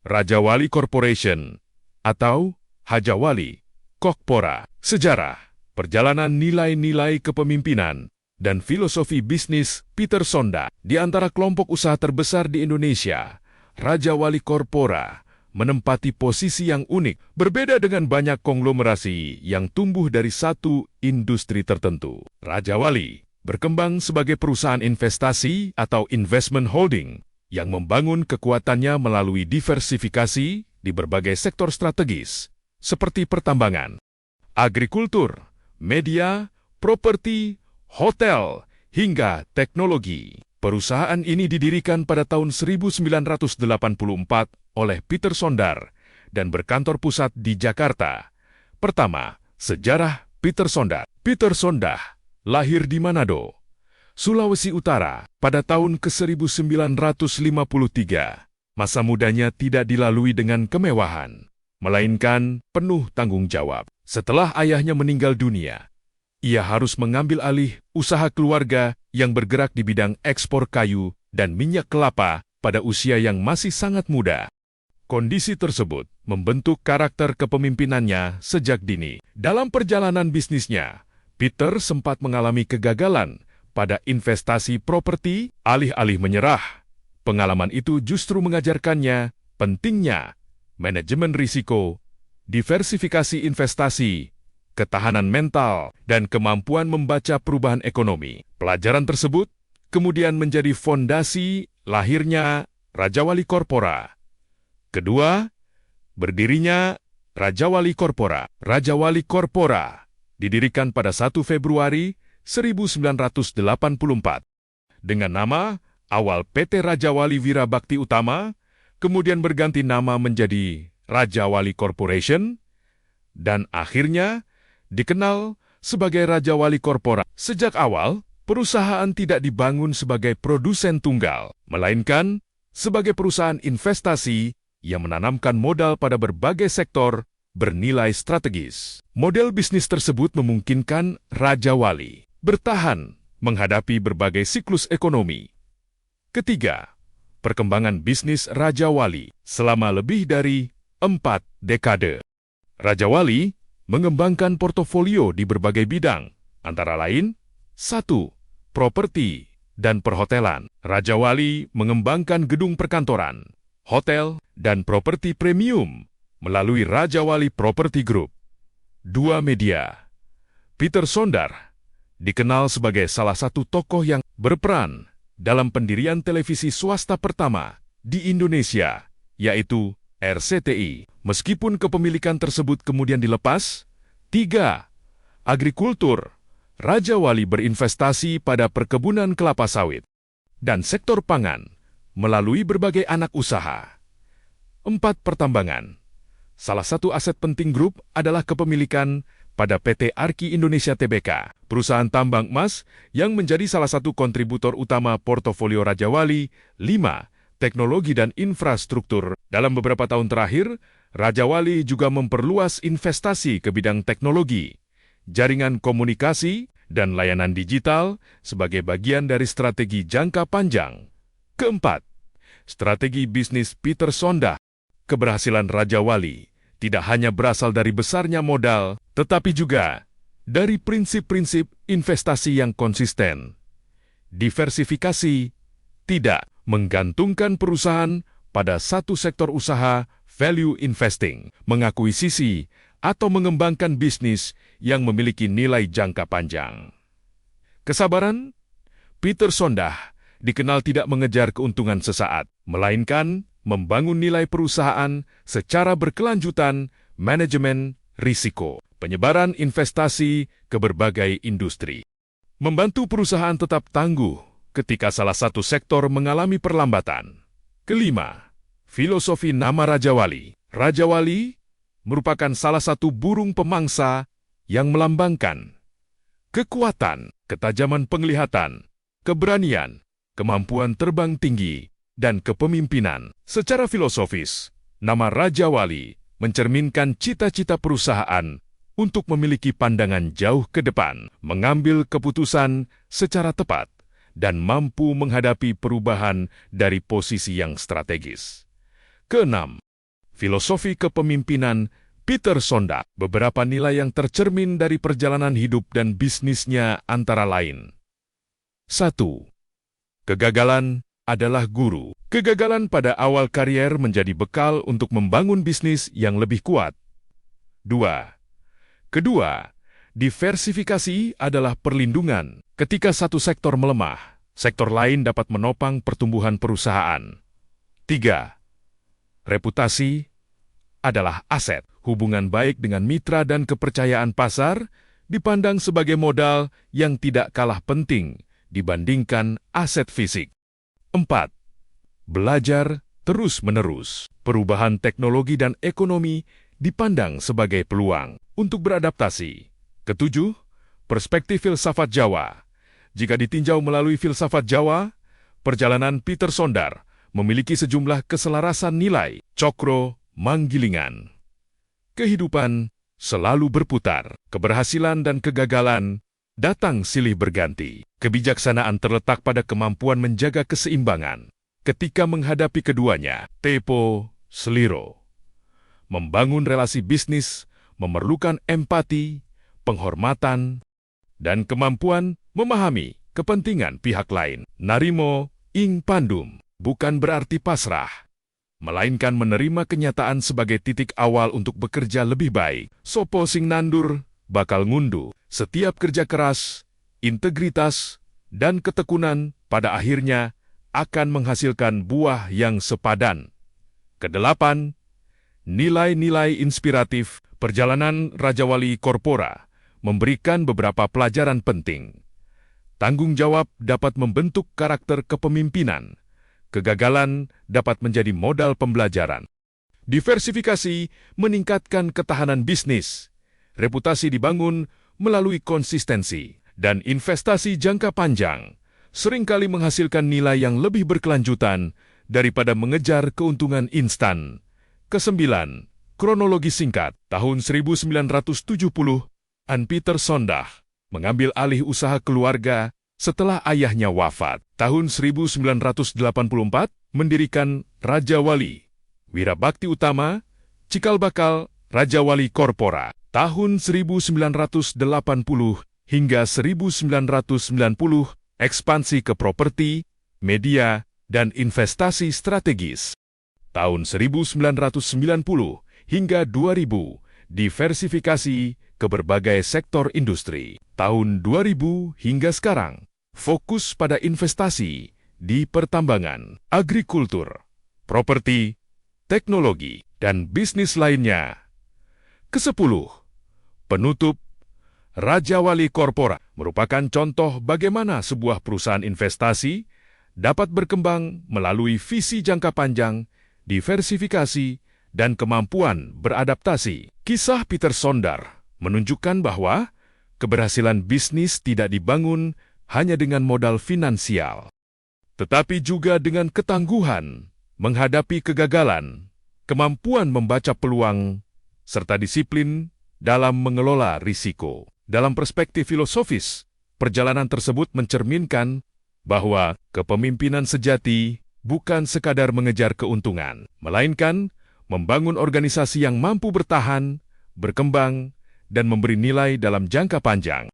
Raja Wali Corporation atau Haja Wali Corpora. Sejarah, perjalanan nilai-nilai kepemimpinan, dan filosofi bisnis Peter Sonda. Di antara kelompok usaha terbesar di Indonesia, Raja Wali Corpora menempati posisi yang unik, berbeda dengan banyak konglomerasi yang tumbuh dari satu industri tertentu. Raja Wali berkembang sebagai perusahaan investasi atau investment holding yang membangun kekuatannya melalui diversifikasi di berbagai sektor strategis, seperti pertambangan, agrikultur, media, properti, hotel, hingga teknologi. Perusahaan ini didirikan pada tahun 1984 oleh Peter Sondar dan berkantor pusat di Jakarta. Pertama, sejarah Peter Sondar. Peter Sondar lahir di Manado, Sulawesi Utara pada tahun ke-1953. Masa mudanya tidak dilalui dengan kemewahan, melainkan penuh tanggung jawab. Setelah ayahnya meninggal dunia, ia harus mengambil alih usaha keluarga yang bergerak di bidang ekspor kayu dan minyak kelapa pada usia yang masih sangat muda. Kondisi tersebut membentuk karakter kepemimpinannya sejak dini. Dalam perjalanan bisnisnya, Peter sempat mengalami kegagalan pada investasi properti. Alih-alih menyerah, pengalaman itu justru mengajarkannya pentingnya manajemen risiko, diversifikasi investasi, ketahanan mental, dan kemampuan membaca perubahan ekonomi. Pelajaran tersebut kemudian menjadi fondasi lahirnya Raja Wali Corpora. Kedua, berdirinya Raja Wali Corpora. Raja Wali Corpora didirikan pada 1 Februari 1984 dengan nama awal PT Raja Wali Wira Bakti Utama, kemudian berganti nama menjadi Raja Wali Corporation, dan akhirnya dikenal sebagai Raja Wali Corpora. Sejak awal, perusahaan tidak dibangun sebagai produsen tunggal, melainkan sebagai perusahaan investasi yang menanamkan modal pada berbagai sektor bernilai strategis. Model bisnis tersebut memungkinkan Raja Wali bertahan menghadapi berbagai siklus ekonomi. Ketiga, perkembangan bisnis Raja Wali selama lebih dari 4 dekade. Raja Wali mengembangkan portofolio di berbagai bidang, antara lain 1. Properti dan perhotelan. Raja Wali mengembangkan gedung perkantoran, hotel, dan properti premium melalui Raja Wali Property Group. 2. Media. Peter Sondar dikenal sebagai salah satu tokoh yang berperan dalam pendirian televisi swasta pertama di Indonesia, yaitu RCTI. Meskipun kepemilikan tersebut kemudian dilepas. 3. Agrikultur. Raja Wali berinvestasi pada perkebunan kelapa sawit dan sektor pangan melalui berbagai anak usaha. 4. Pertambangan. Salah satu aset penting grup adalah kepemilikan pada PT Arki Indonesia Tbk, perusahaan tambang emas yang menjadi salah satu kontributor utama portofolio Raja Wali. 5. Teknologi dan infrastruktur. Dalam beberapa tahun terakhir, Raja Wali juga memperluas investasi ke bidang teknologi, jaringan komunikasi, dan layanan digital sebagai bagian dari strategi jangka panjang. Keempat, strategi bisnis Peter Sonda. Keberhasilan Raja Wali tidak hanya berasal dari besarnya modal, tetapi juga dari prinsip-prinsip investasi yang konsisten. Diversifikasi, tidak menggantungkan perusahaan pada satu sektor usaha, value investing, mengakuisisi atau mengembangkan bisnis yang memiliki nilai jangka panjang. Kesabaran, Peter Sonda dikenal tidak mengejar keuntungan sesaat, melainkan membangun nilai perusahaan secara berkelanjutan, manajemen risiko, penyebaran investasi ke berbagai industri. Membantu perusahaan tetap tangguh ketika salah satu sektor mengalami perlambatan. Kelima, filosofi nama Raja Wali. Raja Wali merupakan salah satu burung pemangsa yang melambangkan kekuatan, ketajaman penglihatan, keberanian, kemampuan terbang tinggi, dan kepemimpinan. Secara filosofis, nama Raja Wali mencerminkan cita-cita perusahaan untuk memiliki pandangan jauh ke depan, mengambil keputusan secara tepat, dan mampu menghadapi perubahan dari posisi yang strategis. Keenam, Filosofi kepemimpinan Peter Sondag. Beberapa nilai yang tercermin dari perjalanan hidup dan bisnisnya antara lain. 1. Kegagalan adalah guru. Kegagalan pada awal karier menjadi bekal untuk membangun bisnis yang lebih kuat. 2. Kedua, diversifikasi adalah perlindungan. Ketika satu sektor melemah, sektor lain dapat menopang pertumbuhan perusahaan. 3. Reputasi adalah aset. Hubungan baik dengan mitra dan kepercayaan pasar dipandang sebagai modal yang tidak kalah penting dibandingkan aset fisik. 4. Belajar terus-menerus. Perubahan teknologi dan ekonomi dipandang sebagai peluang untuk beradaptasi. 7. Perspektif filsafat Jawa. Jika ditinjau melalui filsafat Jawa, perjalanan Peter Sondag memiliki sejumlah keselarasan nilai. Cokro Manggilingan. Kehidupan selalu berputar. Keberhasilan dan kegagalan datang silih berganti. Kebijaksanaan terletak pada kemampuan menjaga keseimbangan. Ketika menghadapi keduanya, Teppo Sliro. Membangun relasi bisnis memerlukan empati, penghormatan, dan kemampuan memahami kepentingan pihak lain. Narimo ing pandum bukan berarti pasrah, melainkan menerima kenyataan sebagai titik awal untuk bekerja lebih baik. Sopo sing nandur bakal ngundu. Setiap kerja keras, integritas, dan ketekunan pada akhirnya akan menghasilkan buah yang sepadan. 8. Nilai-nilai inspiratif. Perjalanan Raja Wali Korpora memberikan beberapa pelajaran penting. Tanggung jawab dapat membentuk karakter kepemimpinan. Kegagalan dapat menjadi modal pembelajaran. Diversifikasi meningkatkan ketahanan bisnis. Reputasi dibangun melalui konsistensi. Dan investasi jangka panjang seringkali menghasilkan nilai yang lebih berkelanjutan daripada mengejar keuntungan instan. 9. Kronologi singkat. Tahun 1970, Peter Sondag mengambil alih usaha keluarga setelah ayahnya wafat. Tahun 1984, mendirikan Raja Wali Wirabakti Utama, cikal bakal Raja Wali Korpora. Tahun 1980 hingga 1990, ekspansi ke properti, media, dan investasi strategis. Tahun 1990 hingga 2000, diversifikasi ke berbagai sektor industri. Tahun 2000 hingga sekarang, fokus pada investasi di pertambangan, agrikultur, properti, teknologi, dan bisnis lainnya. 10. Penutup. Raja Wali Korpora merupakan contoh bagaimana sebuah perusahaan investasi dapat berkembang melalui visi jangka panjang, diversifikasi, dan kemampuan beradaptasi. Kisah Peter Sondag menunjukkan bahwa keberhasilan bisnis tidak dibangun hanya dengan modal finansial, tetapi juga dengan ketangguhan menghadapi kegagalan, kemampuan membaca peluang, serta disiplin dalam mengelola risiko. Dalam perspektif filosofis, perjalanan tersebut mencerminkan bahwa kepemimpinan sejati bukan sekadar mengejar keuntungan, melainkan membangun organisasi yang mampu bertahan, berkembang, dan memberi nilai dalam jangka panjang.